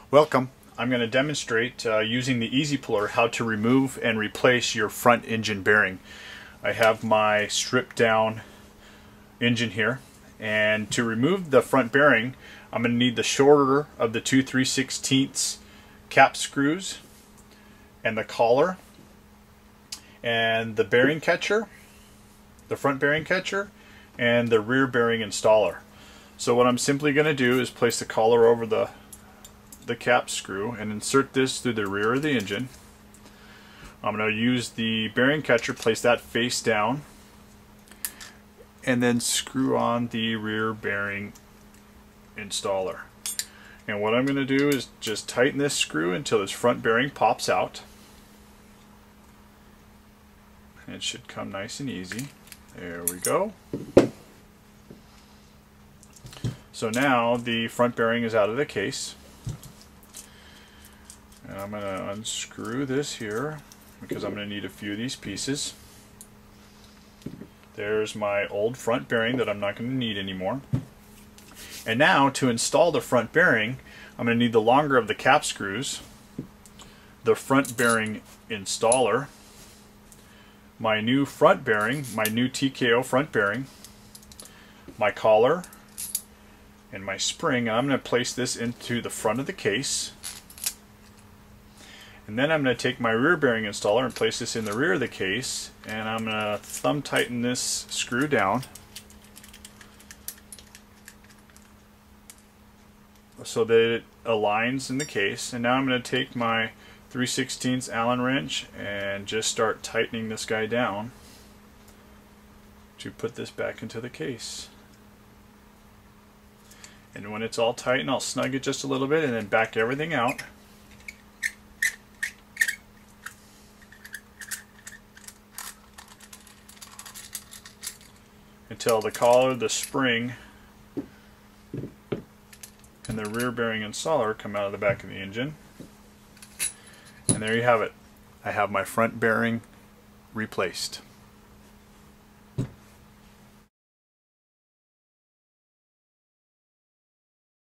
Welcome. I'm going to demonstrate using the Easy Puller how to remove and replace your front engine bearing. I have my stripped down engine here, and to remove the front bearing I'm going to need the shorter of the two 3/16 cap screws and the collar and the bearing catcher, the front bearing catcher, and the rear bearing installer. So what I'm simply going to do is place the collar over the cap screw and insert this through the rear of the engine. I'm going to use the bearing catcher, place that face down, and then screw on the rear bearing installer. And what I'm going to do is just tighten this screw until this front bearing pops out. It should come nice and easy. There we go. So now the front bearing is out of the case. And I'm going to unscrew this here because I'm going to need a few of these pieces. There's my old front bearing that I'm not going to need anymore. And now to install the front bearing, I'm going to need the longer of the cap screws, the front bearing installer, my new front bearing, my new TKO front bearing, my collar, and my spring. And I'm going to place this into the front of the case. And then I'm going to take my rear bearing installer and place this in the rear of the case, and I'm going to thumb tighten this screw down so that it aligns in the case. And now I'm going to take my 3/16 Allen wrench and just start tightening this guy down to put this back into the case. And when it's all tightened, I'll snug it just a little bit and then back everything out. Until the collar, the spring, and the rear bearing installer come out of the back of the engine. And there you have it. I have my front bearing replaced.